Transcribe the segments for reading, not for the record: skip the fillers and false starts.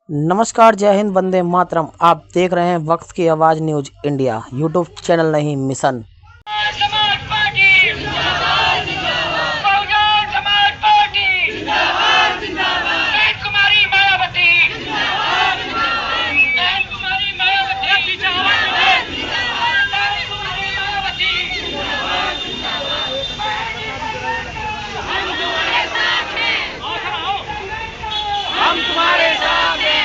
नमस्कार, जय हिंद, वंदे मातरम। आप देख रहे हैं वक्त की आवाज़ न्यूज इंडिया। यूट्यूब चैनल नहीं, मिशन। समाज पार्टी जिंदाबाद जिंदाबाद, बहुजन समाज पार्टी जिंदाबाद जिंदाबाद, बहन कुमारी मायावती जिंदाबाद जिंदाबाद, बहन कुमारी मायावती जिंदाबाद जिंदाबाद, बहन कुमारी मायावती जिंदाबाद जिंदाबाद, हम तुम्हारे साथ हैं, हम तुम्हारे साथ हैं।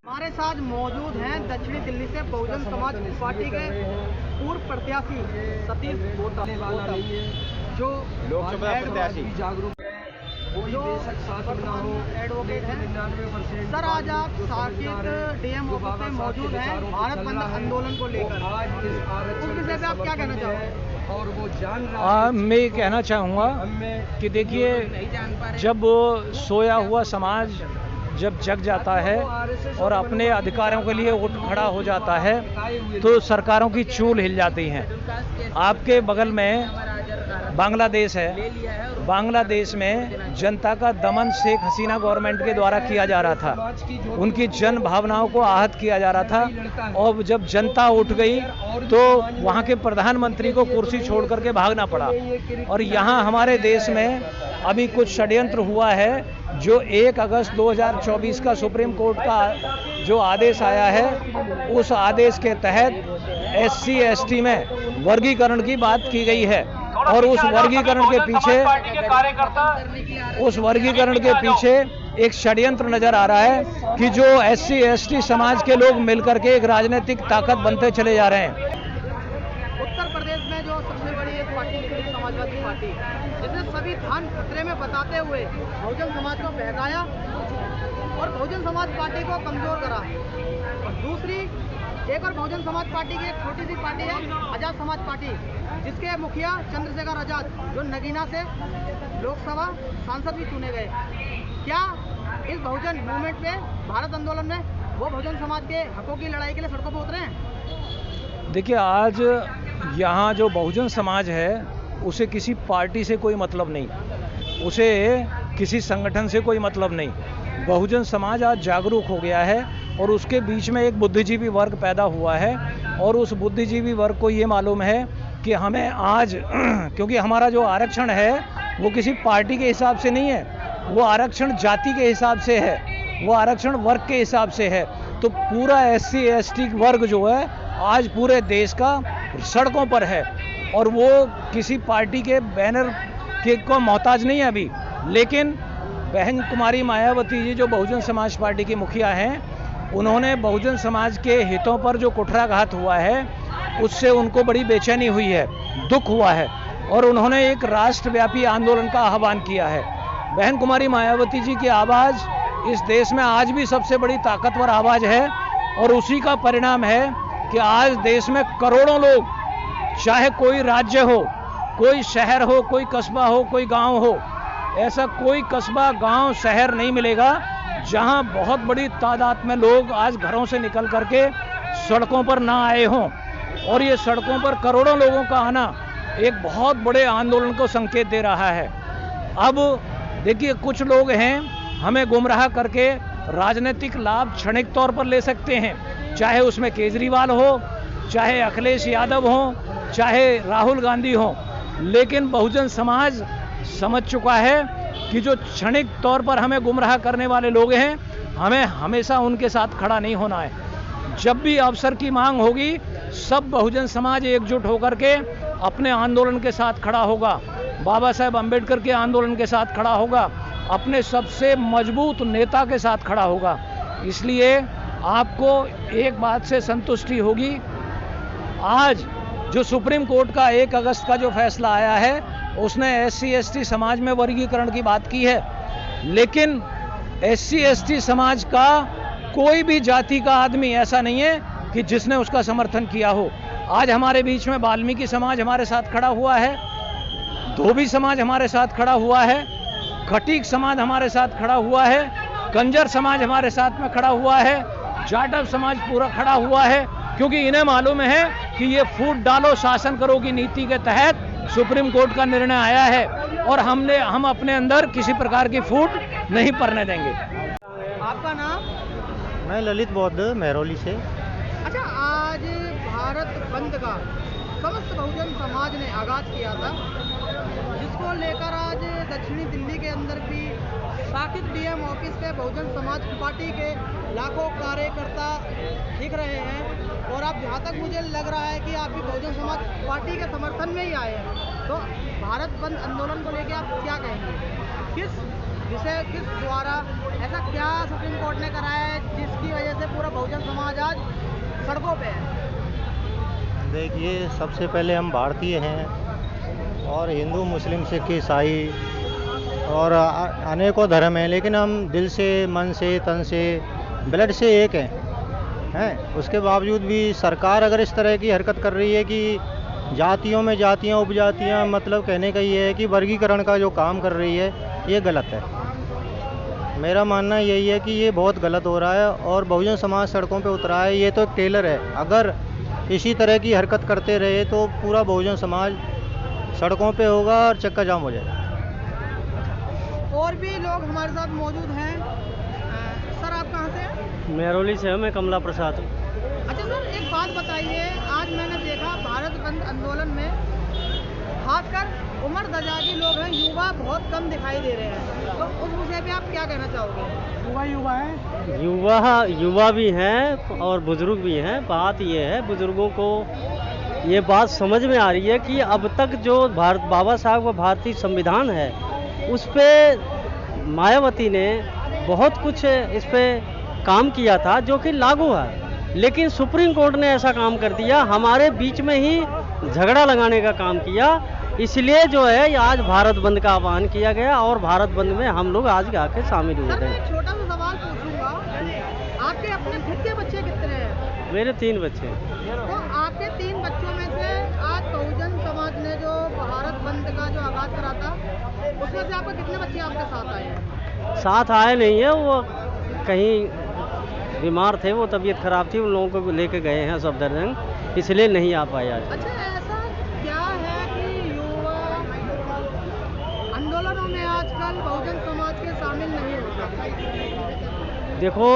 हमारे साथ मौजूद हैं दक्षिणी दिल्ली से बहुजन समाज पार्टी के पूर्व प्रत्याशी सतीश गोता, जो लोकसभा प्रत्याशी जागरूक जो एडवोकेट हैं। सर, आज आप साकेत डीएम ऑफिस में मौजूद हैं भारत बंद आंदोलन को लेकर, उस विषय पे आप क्या कहना चाहोगे? और वो जान मैं कहना चाहूँगा कि देखिए, जब सोया हुआ समाज जब जग जाता है और अपने अधिकारों के लिए उठ खड़ा हो जाता है तो सरकारों की चूल हिल जाती हैं। आपके बगल में बांग्लादेश है। बांग्लादेश में जनता का दमन शेख हसीना गवर्नमेंट के द्वारा किया जा रहा था, उनकी जन भावनाओं को आहत किया जा रहा था। और जब जनता उठ गई तो वहाँ के प्रधानमंत्री को कुर्सी छोड़ करके भागना पड़ा। और यहाँ हमारे देश में अभी कुछ षड्यंत्र हुआ है। जो 1 अगस्त 2024 का सुप्रीम कोर्ट का जो आदेश आया है, उस आदेश के तहत SC ST में वर्गीकरण की बात की गई है। और उस वर्गीकरण के पीछे एक षड्यंत्र नजर आ रहा है कि जो SC ST समाज के लोग मिलकर के एक राजनीतिक ताकत बनते चले जा रहे हैं। उत्तर प्रदेश में जो सबसे बड़ी एक पार्टी निकली, समाजवादी पार्टी, जिसने सभी धान खतरे में बताते हुए बहुजन समाज को बहकाया और बहुजन समाज पार्टी को कमजोर करा। और दूसरी एक और बहुजन समाज पार्टी की एक छोटी सी पार्टी है आजाद समाज पार्टी, जिसके मुखिया चंद्रशेखर आजाद, जो नगीना से लोकसभा सांसद भी चुने गए। क्या इस बहुजन मूवमेंट में, भारत आंदोलन में, वो बहुजन समाज के हकों की लड़ाई के लिए सड़कों पर उतरे हैं? देखिए, आज यहाँ जो बहुजन समाज है उसे किसी पार्टी से कोई मतलब नहीं, उसे किसी संगठन से कोई मतलब नहीं। बहुजन समाज आज जागरूक हो गया है और उसके बीच में एक बुद्धिजीवी वर्ग पैदा हुआ है। और उस बुद्धिजीवी वर्ग को ये मालूम है कि हमें आज क्योंकि हमारा जो आरक्षण है वो किसी पार्टी के हिसाब से नहीं है, वो आरक्षण जाति के हिसाब से है, वो आरक्षण वर्ग के हिसाब से है। तो पूरा SC ST वर्ग जो है आज पूरे देश का सड़कों पर है और वो किसी पार्टी के बैनर के को मोहताज नहीं है अभी। लेकिन बहन कुमारी मायावती जी, जो बहुजन समाज पार्टी की मुखिया हैं, उन्होंने बहुजन समाज के हितों पर जो कुठाराघात हुआ है उससे उनको बड़ी बेचैनी हुई है, दुख हुआ है और उन्होंने एक राष्ट्रव्यापी आंदोलन का आह्वान किया है। बहन कुमारी मायावती जी की आवाज़ इस देश में आज भी सबसे बड़ी ताकतवर आवाज़ है और उसी का परिणाम है कि आज देश में करोड़ों लोग, चाहे कोई राज्य हो, कोई शहर हो, कोई कस्बा हो, कोई गांव हो, ऐसा कोई कस्बा, गांव, शहर नहीं मिलेगा जहां बहुत बड़ी तादाद में लोग आज घरों से निकल करके सड़कों पर ना आए हों। और ये सड़कों पर करोड़ों लोगों का आना एक बहुत बड़े आंदोलन को संकेत दे रहा है। अब देखिए, कुछ लोग हैं हमें गुमराह करके राजनीतिक लाभ क्षणिक तौर पर ले सकते हैं, चाहे उसमें केजरीवाल हो, चाहे अखिलेश यादव हो, चाहे राहुल गांधी हो। लेकिन बहुजन समाज समझ चुका है कि जो क्षणिक तौर पर हमें गुमराह करने वाले लोग हैं, हमें हमेशा उनके साथ खड़ा नहीं होना है। जब भी अवसर की मांग होगी, सब बहुजन समाज एकजुट होकर के अपने आंदोलन के साथ खड़ा होगा, बाबा साहेब अम्बेडकर के आंदोलन के साथ खड़ा होगा, अपने सबसे मजबूत नेता के साथ खड़ा होगा। इसलिए आपको एक बात से संतुष्टि होगी, आज जो सुप्रीम कोर्ट का 1 अगस्त का जो फैसला आया है उसने SC ST समाज में वर्गीकरण की बात की है। लेकिन SC ST समाज का कोई भी जाति का आदमी ऐसा नहीं है कि जिसने उसका समर्थन किया हो। आज हमारे बीच में वाल्मीकि समाज हमारे साथ खड़ा हुआ है, धोबी समाज हमारे साथ खड़ा हुआ है, खटीक समाज हमारे साथ खड़ा हुआ है, कंजर समाज हमारे साथ में खड़ा हुआ है, जाटव समाज पूरा खड़ा हुआ है, क्योंकि इन्हें मालूम है कि ये फूट डालो शासन करो की नीति के तहत सुप्रीम कोर्ट का निर्णय आया है और हम अपने अंदर किसी प्रकार की फूट नहीं पड़ने देंगे। आपका नाम? मैं ललित बौद्ध महरौली से। अच्छा, आज भारत बंद का समस्त बहुजन समाज ने आगाज किया था, जिसको लेकर आज दक्षिणी दिल्ली के अंदर भी साकिब डीएम ऑफिस पे बहुजन समाज पार्टी के लाखों कार्यकर्ता दिख रहे हैं। और आप, जहाँ तक मुझे लग रहा है कि आप भी बहुजन समाज पार्टी के समर्थन में ही आए हैं। तो भारत बंद आंदोलन को लेकर आप क्या कहेंगे? किस द्वारा ऐसा क्या सुप्रीम कोर्ट ने कराया है जिसकी वजह से पूरा बहुजन समाज आज सड़कों पे है? देखिए, सबसे पहले हम भारतीय हैं और हिंदू, मुस्लिम, सिख, ईसाई और अनेकों धर्म हैं, लेकिन हम दिल से, मन से, तन से, ब्लड से एक हैं। उसके बावजूद भी सरकार अगर इस तरह की हरकत कर रही है कि जातियों में जातियां, उपजातियां, मतलब कहने का ये है कि वर्गीकरण का जो काम कर रही है, ये गलत है। मेरा मानना यही है कि ये बहुत गलत हो रहा है और बहुजन समाज सड़कों पे उतरा है। ये तो एक टेलर है, अगर इसी तरह की हरकत करते रहे तो पूरा बहुजन समाज सड़कों पे होगा और चक्का जाम हो जाएगा। और भी लोग हमारे साथ मौजूद हैं। सर, आप कहाँ से हैं? महरौली से हूँ मैं, कमला प्रसाद। अच्छा सर, एक बात बताइए, आज मैंने देखा भारत बंद आंदोलन में खासकर उम्र दराजी लोग हैं, युवा बहुत कम दिखाई दे रहे हैं। तो उस विषय पे आप क्या कहना चाहोगे? युवा भी हैं और बुजुर्ग भी हैं। बात ये है, बुजुर्गों को ये बात समझ में आ रही है कि अब तक जो बाबा साहब का भारतीय संविधान है, उस पे मायावती ने बहुत कुछ इस पे काम किया था जो कि लागू है, लेकिन सुप्रीम कोर्ट ने ऐसा काम कर दिया, हमारे बीच में ही झगड़ा लगाने का काम किया। इसलिए जो है आज भारत बंद का आह्वान किया गया और भारत बंद में हम लोग आज आके शामिल हुए सर, मैं थे। एक छोटा सा सवाल पूछूंगा, आपके अपने खुद के बच्चे कितने हैं? मेरे 3 बच्चे। तो आपके 3 बच्चों में से आज बहुजन समाज ने जो भारत बंद का जो आगाज करा था, उसमें से आपके कितने बच्चे आपके साथ आए हैं? साथ आए नहीं है, वो कहीं बीमार थे, वो तबीयत खराब थी, उन लोगों को लेके गए हैं सफदरजंग, इसलिए नहीं आ पाए आज। अच्छा, ऐसा क्या है कि युवा आंदोलनों में आजकल बहुजन समाज के शामिल नहीं होते? देखो,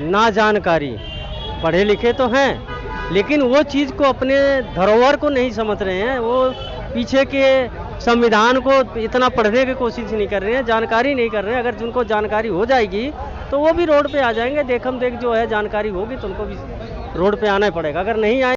ना जानकारी, पढ़े लिखे तो हैं, लेकिन वो चीज़ को, अपने धरोहर को नहीं समझ रहे हैं। वो पीछे के संविधान को इतना पढ़ने की कोशिश नहीं कर रहे हैं, जानकारी नहीं कर रहे हैं। अगर जिनको जानकारी हो जाएगी तो वो भी रोड पे आ जाएंगे। देखम देख जो है जानकारी होगी तो उनको भी रोड पे आना ही पड़ेगा। अगर नहीं आए